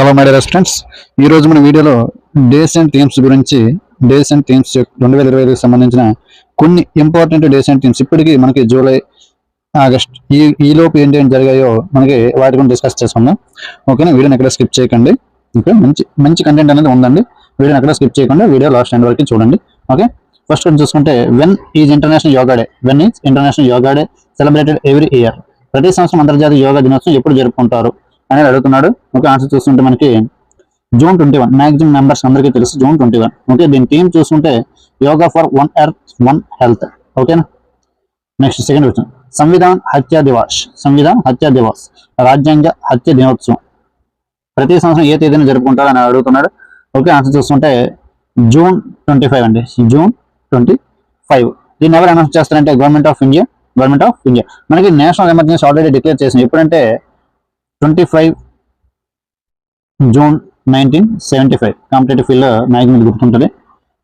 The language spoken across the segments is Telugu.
హలో మై డియర్ స్టూడెంట్స్, ఈరోజు మన వీడియోలో డేస్ అండ్ థీమ్స్ గురించి, డేస్ అండ్ థీమ్స్ 2025కి సంబంధించిన కొన్ని ఇంపార్టెంట్ డేస్ అండ్ థీమ్స్ ఇప్పటికీ మనకి జూలై ఆగస్ట్ ఈ లోపు ఏంటి జరిగాయో మనకి వాటి గురించి డిస్కస్ చేసుకుందాం. ఓకేనా, వీడియోని ఎక్కడ స్కిప్ చేయకండి. ఓకే, మంచి కంటెంట్ అనేది ఉందండి. వీడియోని ఎక్కడ స్కిప్ చేయకుండా వీడియో లాస్ట్ ఎండ్ వరకు చూడండి. ఓకే, ఫస్ట్ కొంచెం చూసుకుంటే when is international yoga day. When is international yoga day celebrated every year. ప్రతి సంవత్సరం అంతర్జాతీయ యోగా దినోత్సవం ఎప్పుడు జరుపుకుంటారు అనేది అడుగుతున్నాడు. ఓకే, ఆన్సర్ చూస్తుంటే మనకి జూన్ 21. మ్యాక్సిమం మెంబర్స్ అందరికీ తెలుసు జూన్ 21. ఓకే, దీని థీమ్ చూసుకుంటే yoga for one earth one health. ఓకేనా, నెక్స్ట్ సెకండ్ క్వశ్చన్, సంవిధాన్ హత్యా దివాస్. సంవిధాన్ హత్యా దివాస్ రాజ్యాంగ హత్య దినోత్సవం ప్రతి సంవత్సరం ఏ తేదీన జరుపుకుంటారు అని అడుగుతున్నాడు. ఓకే, ఆన్సర్ చూస్తుంటే జూన్ 25 అండి. జూన్ 25. దీన్ని ఎవరు అనౌన్స్ చేస్తారంటే government of India. Government of India మనకి నేషనల్ ఎమర్జెన్సీ ఆల్రెడీ డిక్లేర్ చేసింది. ఎప్పుడంటే 25 జూన్ 1975. కాంపిటేటివ్ ఫీల్డ్ మ్యాక్సిమం గుర్తుంటుంది.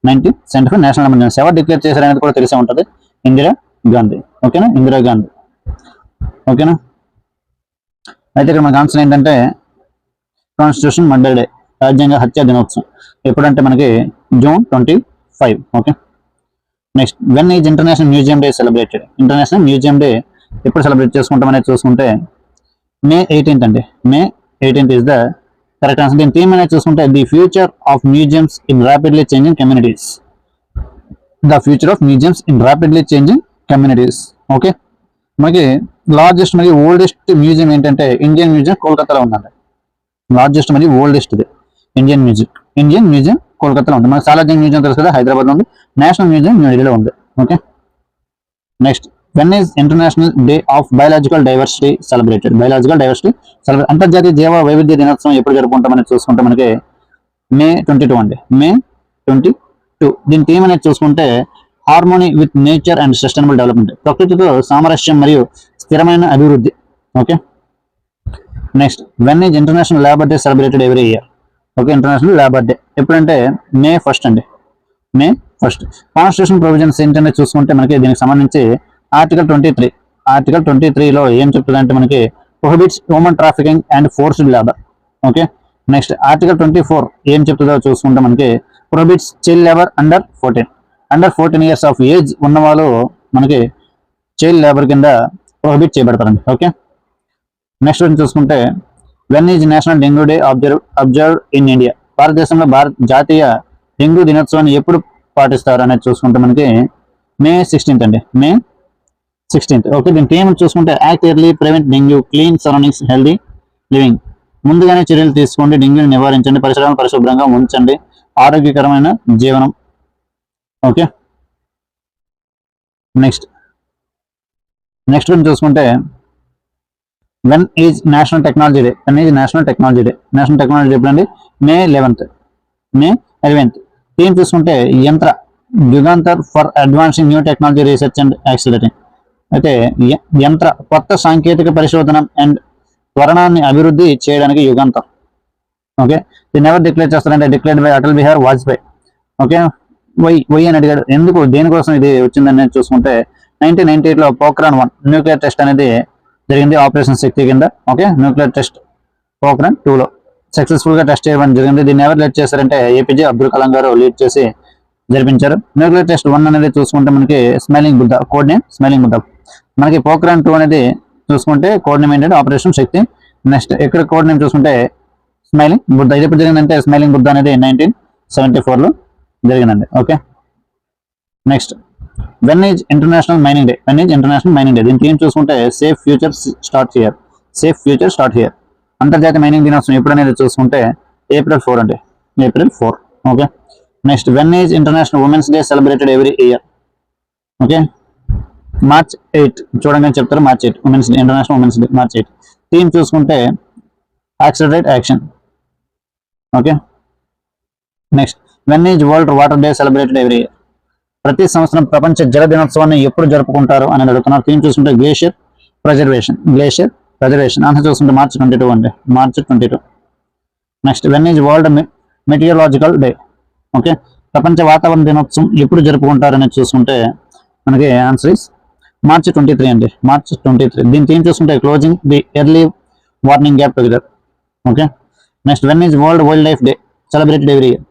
1975 నేషనల్ ఎమర్జెన్సీ ఎవరు డిక్లేర్ చేశారు అనేది కూడా తెలిసే ఉంటుంది. ఇందిరా గాంధీ. ఓకేనా, ఇందిరా గాంధీ. ఓకేనా, అయితే ఇక్కడ మనకు ఆన్సర్ ఏంటంటే కాన్స్టిట్యూషన్ మర్డర్ డే, రాజ్యాంగ హత్యా దినోత్సవం ఎప్పుడంటే మనకి June 25. Okay, next when is international museum day celebrated. International museum day ఎప్పుడు సెలబ్రేట్ చేసుకుంటాం అనేది చూసుకుంటే May 18th అండి. May 18th is the correct answer. దీని థీమ్ అనేది చూసుకుంటే the future of museums in rapidly changing communities. The future of museums in rapidly changing communities. Okay, మనకి లార్జెస్ట్ మరియు ఓల్డెస్ట్ మ్యూజియం ఏంటంటే ఇండియన్ మ్యూజియం కోల్కతాలో ఉందండి. లార్జెస్ట్ మరియు ఓల్డెస్ట్ ఇది ఇండియన్ మ్యూజియం కోల్కతాలో ఉంది. మనకి సాలార్జంగ్ మ్యూజియం తెలుసు కదా, హైదరాబాద్లో ఉంది. నేషనల్ మ్యూజియం న్యూఢిల్లీలో ఉంది. Okay, next when is international day of biological diversity celebrated. Biological diversity celebrate అంతర్జాతీయ జీవ వైవిధ్య దినోత్సవం ఎప్పుడు జరుపుకుంటామని చూసుకుంటే మనకి May 22 అండి. May 22. దీని థీమ్ అనేది చూసుకుంటే harmony with nature and sustainable development. ప్రకృతితో సామరస్యం మరియు స్థిరమైన అభివృద్ధి. Okay, next when is international labour day celebrated every year. Okay, international labour day ఎప్పుడంటే May 1 అండి. May 1. కాన్స్టిట్యూషన్ ప్రొవిజన్స్ ఏంటనే చూసుకుంటే మనకి దీనికి సంబంధించి ఆర్టికల్ 23. ఆర్టికల్ 23లో ఏం చెప్తుందంటే మనకి prohibits human trafficking and forced labour. Okay, next article 24 ఏం చెప్తుందో చూసుకుంటే మనకి prohibits child labour under 14 years of age ఉన్న వాళ్ళు మనకి చైల్డ్ లేబర్ కింద ప్రొహిబిట్ చేయబడతారండి. ఓకే, నెక్స్ట్ చూసుకుంటే when is national dengue day observe in India. భారతదేశంలో జాతీయ డెంగ్యూ దినోత్సవాన్ని ఎప్పుడు పాటిస్తారు అనేది చూసుకుంటే మనకి May 16th అండి. May 16th. ఓకే, దీని థీమ్ చూసుకుంటే act early, prevent dengue, clean surroundings, healthy living. ముందుగానే చర్యలు తీసుకోండి, డెంగ్యూని నివారించండి, పరిసరాలను పరిశుభ్రంగా ఉంచండి, ఆరోగ్యకరమైన జీవనం. ఓకే, నెక్స్ట్ చూసుకుంటే when is national technology day. When is national technology day. National technology day ఎప్పుడండి? May 11th. థీమ్ చూసుకుంటే యంత్ర Jugantar for advancing new technology research and accelerating. అయితే యంత్ర కొత్త సాంకేతిక పరిశోధన అండ్ త్వరణాన్ని అభివృద్ధి చేయడానికి యుగాంతర్. ఓకే, దీన్ని ఎవరు డిక్లేర్ చేస్తారంటే declared by Atal Bihari Vajpayee. Okay, why అని అడిగాడు. ఎందుకు, దేనికోసం ఇది వచ్చిందని చూసుకుంటే 1998లో పోఖ్రాన్ 1 న్యూక్లియర్ టెస్ట్ అనేది జరిగింది ఆపరేషన్ శక్తి కింద. ఓకే, న్యూక్లియర్ టెస్ట్ పోఖ్రాన్ 2లో సక్సెస్ఫుల్ గా టెస్ట్ చేయడం జరిగింది. దీన్ని ఎవరు లీడ్ చేశారంటే APJ అబ్దుల్ కలాం గారు లీడ్ చేసి జరిపించారు. న్యూక్లియర్ టెస్ట్ 1 అనేది చూసుకుంటే మనకి smiling Buddha, code name smiling Buddha. మనకి పోఖ్రాన్ 2 అనేది చూసుకుంటే కోడ్ నేమ్ ఏంటంటే ఆపరేషన్ శక్తి. నెక్స్ట్ ఇక్కడ కోడ్ నేమ్ చూసుకుంటే స్మైలింగ్ బుద్ధ. ఇది ఎప్పుడు జరిగిందంటే స్మైలింగ్ బుద్ధ అనేది 1974లో జరిగిందండి. Okay, next when is international mining day. When is international mining day. దీని థీమ్ చూసుకుంటే safe future start here. Safe future start here. అంతర్జాతీయ మైనింగ్ దినోత్సవం ఎప్పుడు అనేది చూసుకుంటే April 4 అండి. April 4. Okay, next when is international women's day celebrated every year. Okay, March 8 చూడండి చెప్తారు. March 8 women's day, international women's day March 8. Theme చూసుకుంటే accelerate action. Okay, next when is world water day celebrated every year. ప్రతి సంవత్సరం ప్రపంచ జల దినోత్సవాన్ని ఎప్పుడు జరుపుకుంటారు అనేది అడుగుతున్నారు. థీమ్ చూసుకుంటే గ్లేషియర్ ప్రిజర్వేషన్. ఆన్సర్ చూసుకుంటే March 22 అండి. March 22. Next when is world meteorological day. Okay, ప్రపంచ వాతావరణ దినోత్సవం ఎప్పుడు జరుపుకుంటారు అనేది చూసుకుంటే మనకి ఆన్సర్ ఇస్ March 23 అండి. March 23. దీని థీమ్ చూసుకుంటే closing the early warning gap together. Okay, next when is world wild life day celebrated every year.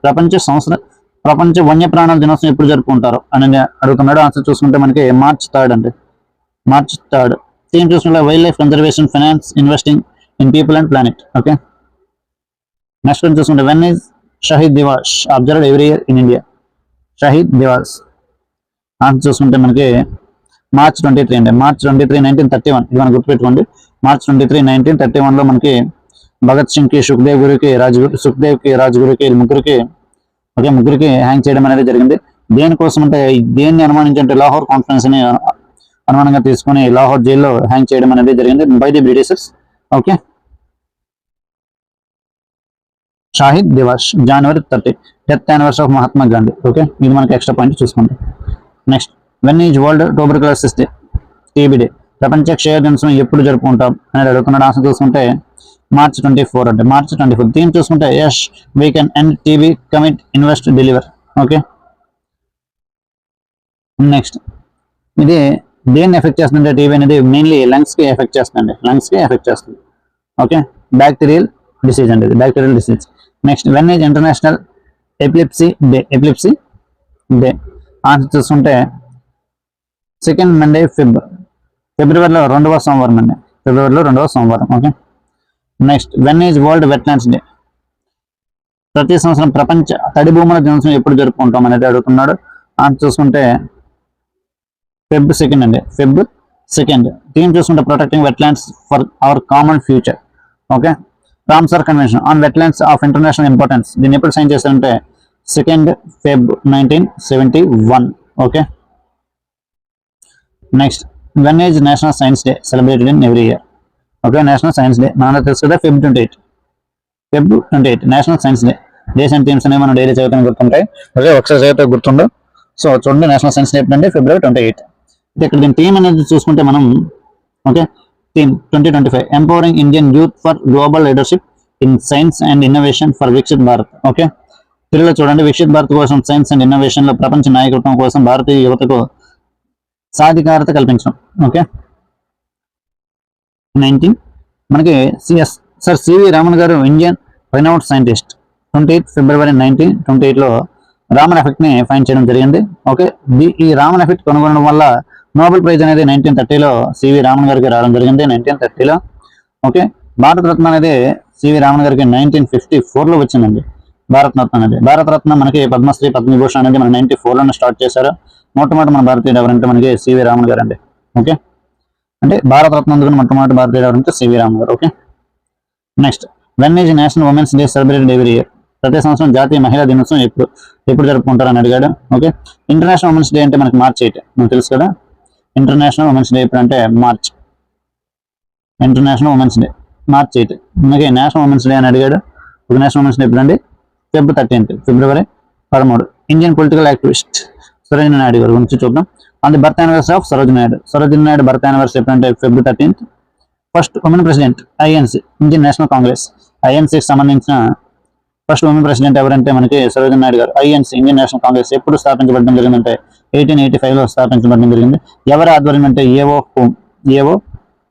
ప్రపంచ వన్యప్రాణుల దినోత్సవం ఎప్పుడు జరుపుకుంటారు అని అడుగుతున్నాడు. ఆన్సర్ చూసుకుంటే మనకి మార్చ్ 3 అండి, మార్చ్ 3. థీమ్ చూసుకుంటే wildlife conservation, finance, investing in people and planet. Okay, next one చూసుకుంటే when is Shaheed Diwas observed every year in India. Shaheed Diwas answer చూసుకుంటే మనకి మార్చ్ 23 అండి, మార్చ్ 23, 1931. ఇది మనం గుర్తుపెట్టుకోండి. మార్చ్ 23, 1931 లో మనకి భగత్ సింగ్ కి, సుఖ్దేవ్ కి, రాజ్గురుకి ముగ్గురికి హ్యాంగ్ చేయడం అనేది జరిగింది. దేనికోసం అంటే దేన్ని అనుమానించంటే లాహోర్ కాన్ఫరెన్స్ ని అనుమానంగా తీసుకుని లాహోర్ జైల్లో హ్యాంగ్ చేయడం అనేది జరిగింది by the Britishers. Okay, Shahid Diwas January 30, death anniversary of Mahatma Gandhi. Okay, ఇది మనకి ఎక్స్ట్రా పాయింట్ చూసుకోండి. Next when is world tuberculosis day, TB day, ప్రపంచ క్షయ దినోత్సవం ఎప్పుడు జరుపుకుంటాం అనేది అడుగుతున్నాడు. ఆన్సర్ చూసుకుంటే మార్చ్ 24 అంటే, మార్చ్ 24. థీమ్ చూసుకుంటే Yash we can end TB, commit, invest, deliver. Okay, next ఇది దేన్ని ఎఫెక్ట్ చేస్తుందంటే టీబీ అనేది మెయిన్లీ లంగ్స్ కి ఎఫెక్ట్ చేస్తుంది. ఓకే, బ్యాక్టీరియల్ డిసీజ్ అండి, bacterial disease. Next when is international epilepsy day, answer చూసుకుంటే 2nd Monday ఫిబ్రవరిలో 2వ సోమవారం అండి, ఫిబ్రవరిలో 2వ సోమవారం. Okay, next when is world wetlands day, ప్రతి సంవత్సరం ప్రపంచ తడి భూముల దినోత్సవం ఎప్పుడు జరుపుకుంటాం అనేది అడుగుతున్నాడు. ఆన్సర్ చూసుకుంటే Feb 2 అండి, Feb 2. థీమ్ చూసుకుంటే protecting wetlands for our common future. Okay, Ramsar convention on wetlands of international importance, దీన్ని ఎప్పుడు సైన్ చేశారంటే 2nd Feb 1971. Okay, next when is national science day celebrated in every year. Okay, national science day మన తెలుసు కదా, Feb 28 national science day. Days and themes అనేవి మనం డైలీ చదువుతాం గుర్తుంటాయి. ఓకే, ఒకసారి చదివితే గుర్తుండవు. సో చూడండి, నేషనల్ సైన్స్ డే ఎప్పుడంటే February 28. ఇక్కడ దీని థీమ్ అనేది చూసుకుంటే మనం, okay, theme 2025 empowering Indian youth for global leadership in science and innovation for Viksit Bharat. Okay, తెలుగులో చూడండి, వికసిత్ భారత్ కోసం సైన్స్ అండ్ ఇన్నోవేషన్ లో ప్రపంచ నాయకత్వం కోసం భారతీయ యువతకు సాధికారత కల్పించడం. ఓకే, 19 మనకి సర్ సివి రామన్ గారు ఇండియన్ రినౌండ్ సైంటిస్ట్ 28 February 1928 లో రామన్ ఎఫెక్ట్ ని ఫైండ్ చేయడం జరిగింది. ఓకే, ఈ రామన్ ఎఫెక్ట్ కనుగొనడం వల్ల నోబెల్ ప్రైజ్ అనేది 1930లో సివి రామన్ గారికి రావడం జరిగింది, 1930లో. ఓకే, భారతరత్న అనేది సివి రామన్ గారికి 1954లో వచ్చిందండి. భారతరత్న మనకి పద్మశ్రీ, పద్మవిభూషణ్ అనేది మన 94లోనే స్టార్ట్ చేశారు. మొట్టమొదటి మన భారతీయుడు ఎవరంటే మనకి సివి రామన్ గారు అండి. ఓకే, అంటే భారతరత్న అందుకుని మొట్టమొదటి భారతీయుడు ఎవరంటే సివి రామన్ గారు. Okay, next when is national women's day celebrated every year, ప్రతి సంవత్సరం జాతీయ మహిళా దినోత్సవం ఎప్పుడు జరుపుకుంటారని అడిగాడు. ఓకే, ఇంటర్నేషనల్ ఉమెన్స్ డే అంటే మనకి మార్చ్ 8 మనకు తెలుసు కదా. ఇంటర్నేషనల్ ఉమెన్స్ డే ఎప్పుడు అంటే ఇంటర్నేషనల్ ఉమెన్స్ డే మార్చ్ 8. మనకి నేషనల్ ఉమెన్స్ డే అని అడిగాడు. ఒక నేషనల్ ఉమెన్స్ డే ఎప్పుడు అండి Feb 13, February 13. Indian political activist Sarojini Naidu గారి గురించి చూద్దాం. On the birth anniversary of Sarojini Naidu birth anniversary ఎప్పుడంటే Feb 13. First women president INC, Indian National Congress, ఐఎన్సికి సంబంధించిన ఫస్ట్ ఉమెన్ ప్రెసిడెంట్ ఎవరంటే మనకి సరోజినీ నాయుడు గారు. ఐఎన్సి, ఇండియన్ నేషనల్ కాంగ్రెస్ ఎప్పుడు స్థాపించబడడం జరిగిందంటే 1885లో స్థాపించబడడం జరిగింది. ఎవరి ఆధ్వర్యం అంటే ఏవో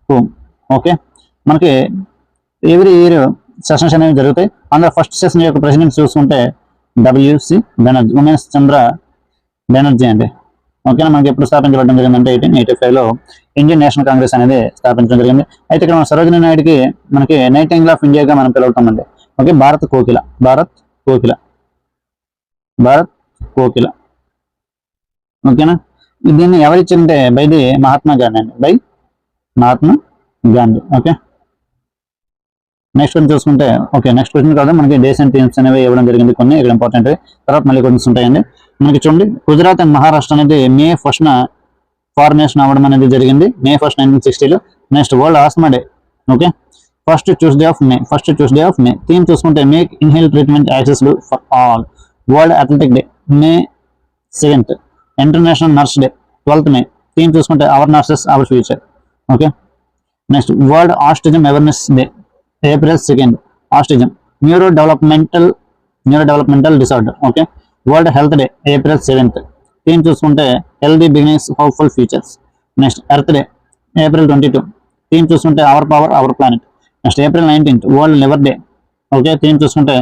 హోమ్. ఓకే, మనకి ఎవ్రీ ఇయర్ సెషన్స్ అనేవి జరుగుతాయి. అందులో ఫస్ట్ సెషన్ యొక్క ప్రెసిడెంట్ చూసుకుంటే WC బెనర్జీ, ఉమేష్ చంద్ర బెనర్జీ అండి. ఓకేనా, మనకి ఎప్పుడు స్థాపించబడడం జరిగిందంటే 1885లో ఇండియన్ నేషనల్ కాంగ్రెస్ అనేది స్థాపించడం జరిగింది. అయితే ఇక్కడ మన సరోజినీ నాయుడుకి మనకి నైటింగేల్ ఆఫ్ ఇండియాగా మనం పిలువటమండి. ఓకే, భారత్ కోకిల. ఓకేనా, దీన్ని ఎవరిచ్చారంటే బై ది మహాత్మా గాంధీ అండి, by Mahatma Gandhi. Okay, next చూసుకుంటే, ఓకే, నెక్స్ట్ క్వశ్చన్ కాదు, మనకి డేస్ అండ్ థీమ్స్ అనేవి ఇవ్వడం జరిగింది కొన్ని, ఇక్కడ ఇంపార్టెంట్. తర్వాత మళ్ళీ క్వశ్చన్స్ ఉంటాయండి. మనకి చూడండి, గుజరాత్ అండ్ మహారాష్ట్ర అనేది May 1న ఫార్మేషన్ అవ్వడం అనేది జరిగింది, May 1, 1960లో. Next world asthma day. Okay, first Tuesday of May. Theme చూసుకుంటే make inhale treatment accessible for all. World athletic day May 7th. International nurse day 12th May. Theme చూసుకుంటే our nurses our future. Okay, next world autism awareness day April 2nd. Autism neuro developmental disorder. Okay, world health day April 7th. Theme చూసుకుంటే healthy beginnings, hopeful futures. Next earth day April 22. Theme చూసుకుంటే hour power our planet. Next April 19th. World liver day. Okay, theme చూసుకుంటే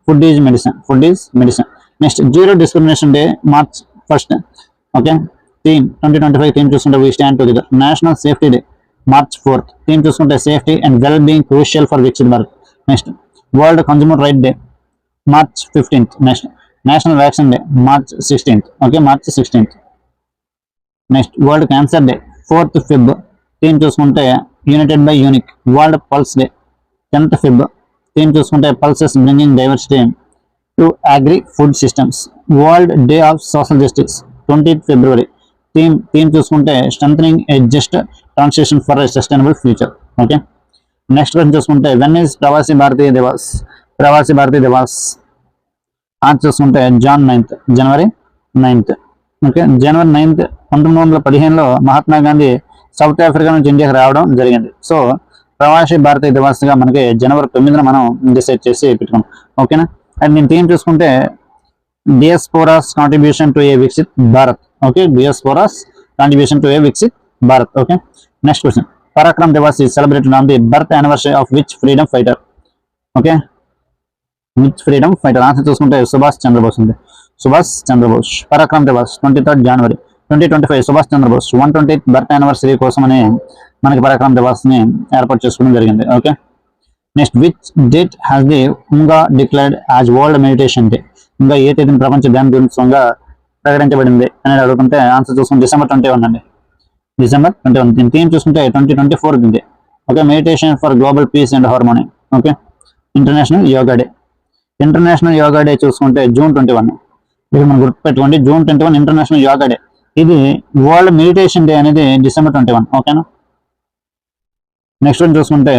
food is medicine, food is medicine. Next zero discrimination day March 1st. Okay, theme 2025 theme చూసుకుంటే we stand together. National safety day March 4th, theme చూసుకుంటే safety and well being crucial for Viksit Bharat. Next world consumer right day March 15th. Next national vaccine day March 16th. Okay, March 16th. Next world cancer day 4th Feb, theme చూసుకుంటే united by unique. World pulse day 10th Feb, theme చూసుకుంటే pulses bringing diversity to agri food systems. World day of social justice 20th February, theme చూసుకుంటే strengthening a just transition for a sustainable future. Okay, next question చూసుకుంటే when is Pravasi Bharatiya Divas. Pravasi Bharatiya Divas answer చూసుకుంటే జనవరి 9th. ఓకే, జనవరి 9th 1915లో మహాత్మా గాంధీ సౌత్ ఆఫ్రికా నుంచి ఇండియాకి రావడం జరిగింది. సో ప్రవాసీ భారతీయ దివాస్గా మనకి జనవరి 9న మనం డిసైడ్ చేసి పెట్టుకున్నాం. ఓకేనా, అండ్ నేను థీమ్ చూసుకుంటే diaspora's contribution to a Viksit Bharat. Okay, diaspora's contribution to a Viksit Bharat. Okay, next question Parakram Diwas is celebrated on the birth anniversary of which freedom fighter. Okay, which freedom fighter answer చూసుకుంటే సుభాష్ చంద్రబోస్ ఉంది. Subhash Chandra Bose. Parakram Diwas 23rd January 2025 Subhash Chandra Bose 120th birth anniversary కోసమని మనకి పరాక్రమ్ దివాస్ ని ఏర్పాటు చేసుకోవడం జరిగింది. Okay, next which date has the ఉంగా declared as world meditation day. ఇంకా ఏ తేదీని ప్రపంచ ధ్యాన దినోత్సవంగా ప్రకటించబడింది అనేది అడుగుతుంటే ఆన్సర్ చూసుకుంటే December 21 అండి. December 21. దీని థీమ్ చూసుకుంటే 2024 ఉంది. Okay, meditation for global peace and harmony. Okay, international yoga day. International yoga day చూసుకుంటే June 21. ఇది మనం గుర్తుపెట్టుకోండి, June 21 ఇంటర్నేషనల్ యోగా డే. ఇది వరల్డ్ మెడిటేషన్ డే అనేది December 21. ఓకేనా, నెక్స్ట్ వన్ చూసుకుంటే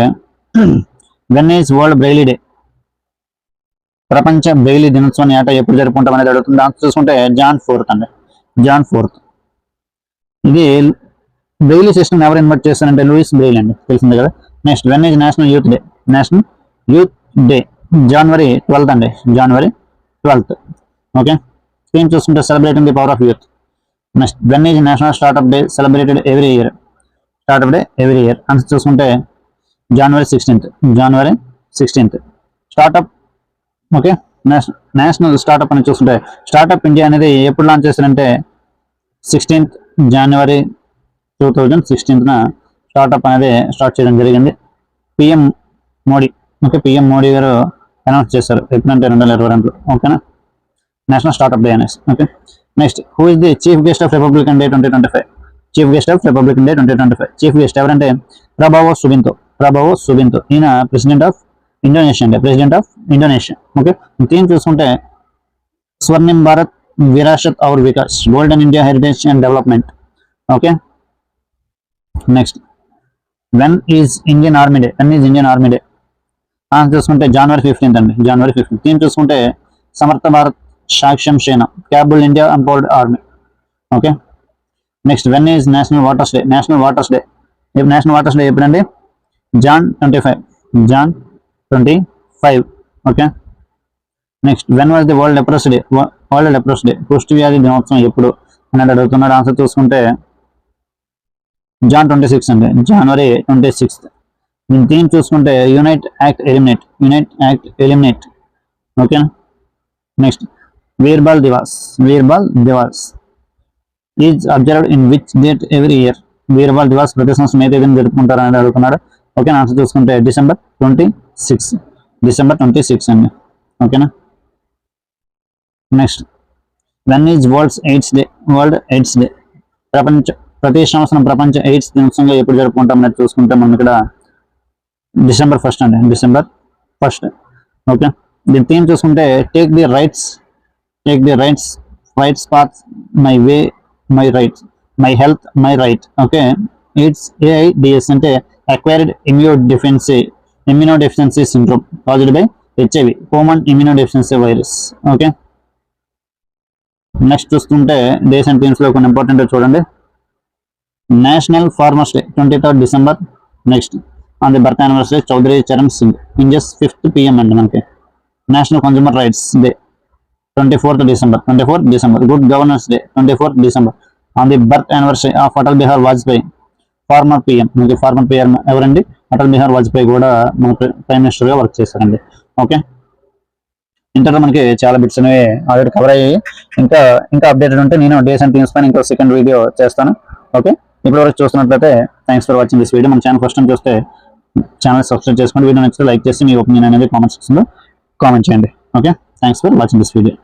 when is world Braille day. ప్రపంచ బ్రెయిలీ దినోత్సవాన్ని ఏటా ఎప్పుడు జరుపుకుంటాం అనేది అడుగుతుంది. దాంట్లో చూసుకుంటే Jan 4th అండి. Jan 4th. ఇది బ్రెయిలీ సిస్టమ్ ఎవరు ఇన్వైట్ చేస్తారంటే లూయిస్ బ్రెయిలీ అండి, తెలిసింది కదా. Next when is national youth day. National youth day January 12th అండి. January 12th. ఓకే, థీమ్ చూసుకుంటే celebrating the power of youth. Next when is national startup day celebrated every year. Startup day every year answer చూసుకుంటే January 16th. January 16th. Startup. Okay, national startup అని చూసుకుంటే స్టార్ట్అప్ ఇండియా అనేది ఎప్పుడు లాంచ్ చేశారంటే 16th January 2016న స్టార్ట్అప్ అనేది స్టార్ట్ చేయడం జరిగింది. PM Modi. Okay, PM Modi గారు అనౌన్స్ చేశారు ఎప్పుడంటే 2022. ఓకేనా, నేషనల్ స్టార్ట్అప్ డే అనేసి. Okay, next who is the chief guest of republican day 2025. Chief guest of republican day 2025. Chief guest ఎవరంటే ప్రభావో సుబింతో. ప్రభావో సుబింతో ఈయన ప్రెసిడెంట్ ఆఫ్ ఇండోనేషియా అండి, president of Indonesia. Okay, theme చూసుకుంటే స్వర్ణిం భారత్ విరాసత్ ఔర్ వికాస్, golden India heritage and development. Okay, next when is Indian army day. When is Indian army day answer చూసుకుంటే January 15th అండి. January 15th. థీమ్ చూసుకుంటే సమర్థ భారత్ సాక్ష్యం సేన, capable India empowered army. Okay, next when is national voters day. National voters day. National voters day ఎప్పుడండి? Jan 25. Jan 25. Okay, next when was the world leprosy day. World leprosy day కుష్టి వ్యాధి దినోత్సవం ఎప్పుడు అనేది అడుగుతున్నాడు. ఆన్సర్ చూసుకుంటే Jan 26 అండి. January 26th. దీని థీమ్ చూసుకుంటే unite act eliminate. Unite act eliminate. Okay, next Veer Baal Divas. Veer Baal Divas is observed in which date every year. Veer Baal Divas ప్రతి సంవత్సరం ఏ తేదీని జరుపుకుంటారు అనేది అడుగుతున్నాడు. ఓకే, ఆన్సర్ చూసుకుంటే December 26. December 26 అండి. ఓకేనా, next when is world's AIDS day. World AIDS day ప్రతి సంవత్సరం ప్రపంచ ఎయిడ్స్ దినోత్సవంగా ఎప్పుడు జరుపుకుంటాం అనేది చూసుకుంటే మనం ఇక్కడ December 1st అండి. December 1st. ఓకే, దీని థీమ్ చూసుకుంటే take the rights path, my way my rights, my health my right. Okay, it's AIDS అంటే acquired immunodeficiency syndrome caused by HIV, human immunodeficiency virus. Okay, next చూస్తుంటే డేస్ అండ్ థీమ్స్ లో కొన్ని ఇంపార్టెంట్ చూడండి. National farmers day 23rd December. Next on the birth anniversary Chaudhary Charan Singh, ఇంజస్ 5th PM అండి మనకి. National consumer rights day 24th December. Good governance day 24th December. On the birth anniversary of Atal Bihar Vajpayee, former PM. మనకి ఫార్మర్ PM ఎవరండి? అటల్ బిహార్ వాజ్పేయి కూడా మన ప్రైమ్ మినిస్టర్ గా వర్క్ చేశారండి. ఓకే, ఇంతలో మనకి చాలా బిట్స్ అనేవి ఆల్రెడీ కవర్ అయ్యాయి. ఇంకా అప్డేటెడ్ ఉంటే నేను డేస్ అండ్ టీమ్స్ పైన ఇంకో సెకండ్ వీడియో చేస్తాను. ఓకే, ఇప్పటివరకు చూస్తున్నట్లయితే thanks for watching this video. మన ఛానల్ ఫస్ట్ టైం చూస్తే ఛానల్ సబ్స్క్రైబ్ చేసుకోండి. వీడియో నచ్చితే లైక్ చేసి మీ ఒపీనియన్ అనేది కామెంట్ సెక్షన్లో కామెంట్ చేయండి. Okay, thanks for watching this video.